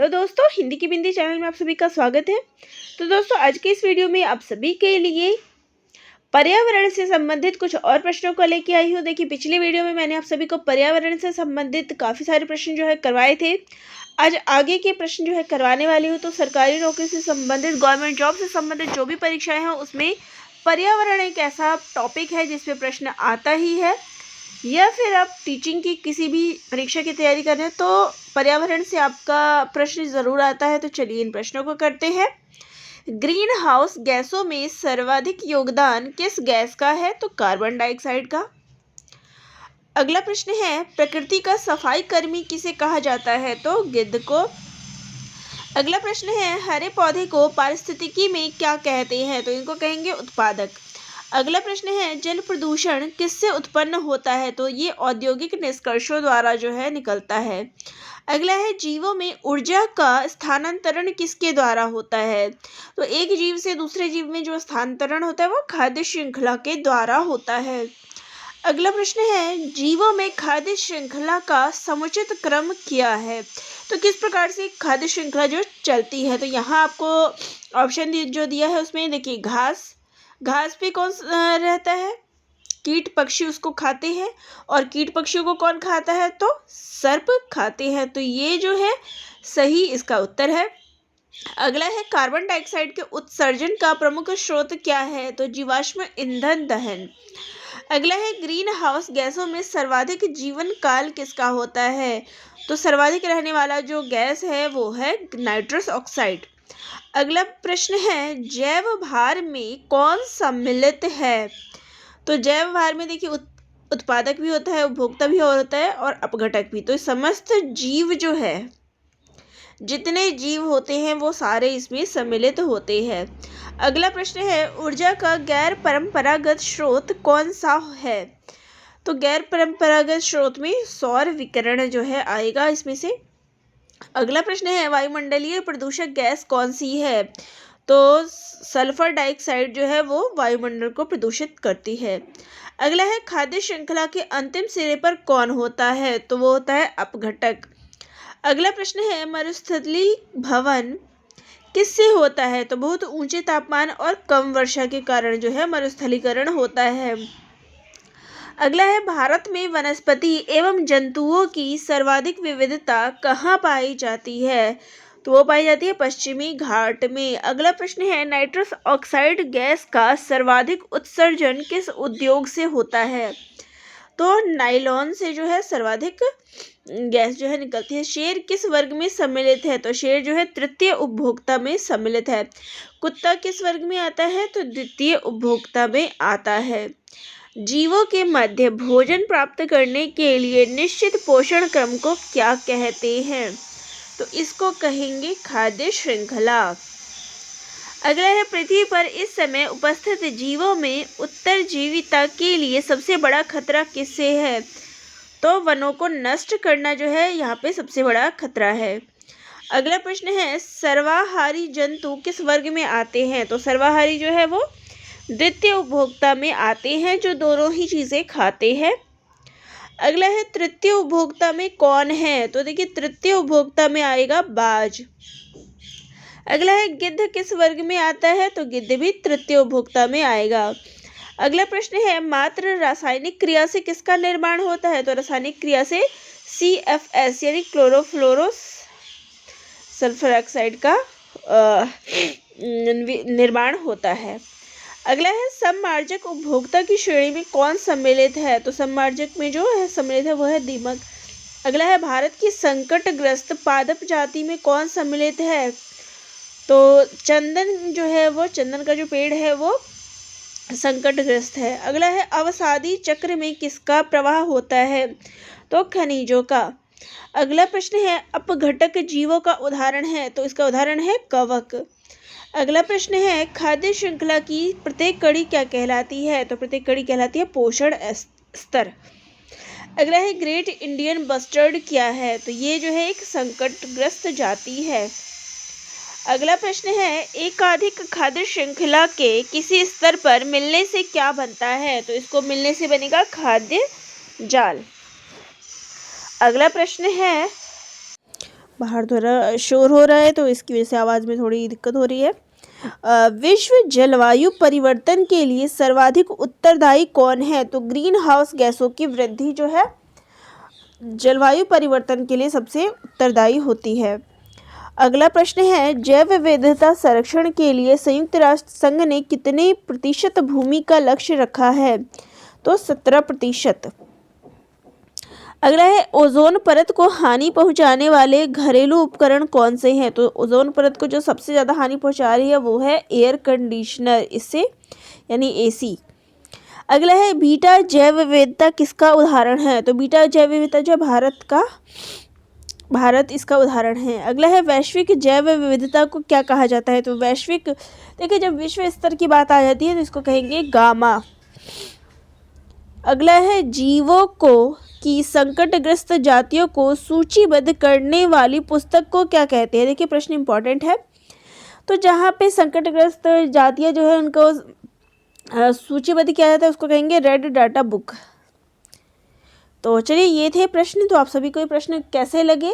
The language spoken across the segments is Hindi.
हेलो दोस्तों, हिंदी की बिंदी चैनल में आप सभी का स्वागत है। तो दोस्तों, आज के इस वीडियो में आप सभी के लिए पर्यावरण से संबंधित कुछ और प्रश्नों को लेके आई हूँ। देखिए, पिछली वीडियो में मैंने आप सभी को पर्यावरण से संबंधित काफ़ी सारे प्रश्न करवाए थे। आज आगे के प्रश्न करवाने वाली हूँ। तो सरकारी नौकरी से संबंधित, गवर्नमेंट जॉब से संबंधित जो भी परीक्षाएँ हैं उसमें पर्यावरण एक ऐसा टॉपिक है जिसपे प्रश्न आता ही है, या फिर आप टीचिंग की किसी भी परीक्षा की तैयारी कर रहे हैं तो पर्यावरण से आपका प्रश्न ज़रूर आता है। तो चलिए इन प्रश्नों को करते हैं। ग्रीन हाउस गैसों में सर्वाधिक योगदान किस गैस का है? तो कार्बन डाइऑक्साइड का। अगला प्रश्न है, प्रकृति का सफाई कर्मी किसे कहा जाता है? तो गिद्ध को। अगला प्रश्न है, हरे पौधे को पारिस्थितिकी में क्या कहते हैं? तो इनको कहेंगे उत्पादक। अगला प्रश्न है, जल प्रदूषण किससे उत्पन्न होता है? तो ये औद्योगिक निष्कर्षों द्वारा निकलता है। अगला है, जीवों में ऊर्जा का स्थानांतरण किसके द्वारा होता है? तो एक जीव से दूसरे जीव में जो स्थानांतरण होता है वो खाद्य श्रृंखला के द्वारा होता है। अगला प्रश्न है, जीवों में खाद्य श्रृंखला का समुचित क्रम क्या है? तो किस प्रकार से खाद्य श्रृंखला चलती है? तो यहाँ आपको ऑप्शन जो दिया है उसमें देखिए, घास पे कौन रहता है? कीट पक्षी उसको खाते हैं। और कीट पक्षियों को कौन खाता है? तो सर्प खाते हैं। तो ये सही इसका उत्तर है। अगला है, कार्बन डाइऑक्साइड के उत्सर्जन का प्रमुख स्रोत क्या है? तो जीवाश्म ईंधन दहन। अगला है, ग्रीन हाउस गैसों में सर्वाधिक जीवन काल किसका होता है? तो सर्वाधिक रहने वाला जो गैस है वो है नाइट्रस ऑक्साइड। अगला प्रश्न है, जैव भार में कौन सम्मिलित है? तो जैव भार में देखिए, उत्पादक भी होता है, उपभोक्ता भी होता है और अपघटक भी। तो समस्त जीव जितने जीव होते हैं वो सारे इसमें सम्मिलित होते हैं। अगला प्रश्न है, ऊर्जा का गैर परंपरागत स्रोत कौन सा है? तो गैर परंपरागत स्रोत में सौर विकिरण आएगा इसमें से। अगला प्रश्न है, वायुमंडलीय प्रदूषक गैस कौन सी है? तो सल्फर डाइऑक्साइड वो वायुमंडल को प्रदूषित करती है। अगला है, खाद्य श्रृंखला के अंतिम सिरे पर कौन होता है? तो वो होता है अपघटक। अगला प्रश्न है, मरुस्थलीभवन किससे होता है? तो बहुत ऊंचे तापमान और कम वर्षा के कारण मरुस्थलीकरण होता है। अगला है, भारत में वनस्पति एवं जंतुओं की सर्वाधिक विविधता कहाँ पाई जाती है? तो वो पाई जाती है पश्चिमी घाट में। अगला प्रश्न है, नाइट्रस ऑक्साइड गैस का सर्वाधिक उत्सर्जन किस उद्योग से होता है? तो नायलॉन से सर्वाधिक गैस निकलती है। शेर किस वर्ग में सम्मिलित है? तो शेर तृतीय उपभोक्ता में सम्मिलित है। कुत्ता किस वर्ग में आता है? तो द्वितीय उपभोक्ता में आता है। जीवों के मध्य भोजन प्राप्त करने के लिए निश्चित पोषण क्रम को क्या कहते हैं? तो इसको कहेंगे खाद्य श्रृंखला। अगला है, पृथ्वी पर इस समय उपस्थित जीवों में उत्तरजीविता के लिए सबसे बड़ा खतरा किससे है? तो वनों को नष्ट करना यहाँ पे सबसे बड़ा खतरा है। अगला प्रश्न है, सर्वाहारी जंतु किस वर्ग में आते हैं? तो सर्वाहारी वो द्वितीय उपभोक्ता में आते हैं, जो दोनों ही चीज़ें खाते हैं। अगला है, तृतीय उपभोक्ता में कौन है? तो देखिए, तृतीय उपभोक्ता में आएगा बाज। अगला है, गिद्ध किस वर्ग में आता है? तो गिद्ध भी तृतीय उपभोक्ता में आएगा। अगला प्रश्न है, मात्र रासायनिक क्रिया से किसका निर्माण होता है? तो रासायनिक क्रिया से CFS यानी क्लोरोफ्लोरो सल्फर ऑक्साइड का निर्माण होता है। अगला है, सममार्जक उपभोक्ता की श्रेणी में कौन सम्मिलित है? तो सममार्जक में सम्मिलित है वो है दीमक। अगला है, भारत की संकटग्रस्त पादप जाति में कौन सम्मिलित है? तो चंदन चंदन का जो पेड़ है वो संकटग्रस्त है। अगला है, अवसादी चक्र में किसका प्रवाह होता है? तो खनिजों का। अगला प्रश्न है, अपघटक जीवों का उदाहरण है? तो इसका उदाहरण है कवक। अगला प्रश्न है, खाद्य श्रृंखला की प्रत्येक कड़ी क्या कहलाती है? तो प्रत्येक कड़ी कहलाती है पोषण स्तर। अगला है, ग्रेट इंडियन बस्टर्ड क्या है? तो ये एक संकटग्रस्त जाति है। अगला प्रश्न है, एकाधिक खाद्य श्रृंखला के किसी स्तर पर मिलने से क्या बनता है? तो इसको मिलने से बनेगा खाद्य जाल। अगला प्रश्न है, बाहर थोड़ा शोर हो रहा है तो इसकी वजह से आवाज़ में थोड़ी दिक्कत हो रही है। विश्व जलवायु परिवर्तन के लिए सर्वाधिक उत्तरदायी कौन है? तो ग्रीन हाउस गैसों की वृद्धि जो है जलवायु परिवर्तन के लिए सबसे उत्तरदायी होती है। अगला प्रश्न है, जैव विविधता संरक्षण के लिए संयुक्त राष्ट्र संघ ने कितने प्रतिशत भूमि का लक्ष्य रखा है? तो 17%। अगला है, ओजोन परत को हानि पहुंचाने वाले घरेलू उपकरण कौन से हैं? तो ओजोन परत को जो सबसे ज़्यादा हानि पहुंचा रही है वो है एयर कंडीशनर, इससे यानी एसी। अगला है, बीटा जैव विविधता किसका उदाहरण है? तो बीटा जैव विविधता जो भारत इसका उदाहरण है। अगला है, वैश्विक जैव विविधता को क्या कहा जाता है? तो वैश्विक, देखिए जब विश्व स्तर की बात आ जाती है तो इसको कहेंगे गामा। अगला है, जीवों को की संकटग्रस्त जातियों को सूचीबद्ध करने वाली पुस्तक को क्या कहते हैं? देखिए प्रश्न इंपॉर्टेंट है। तो जहाँ पे संकटग्रस्त जातियाँ जो है उनको सूचीबद्ध किया जाता है उसको कहेंगे रेड डाटा बुक। तो चलिए ये थे प्रश्न। तो आप सभी को ये प्रश्न कैसे लगे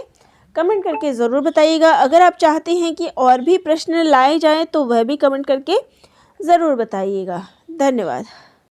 कमेंट करके ज़रूर बताइएगा। अगर आप चाहते हैं कि और भी प्रश्न लाए जाएं तो वह भी कमेंट करके ज़रूर बताइएगा। धन्यवाद।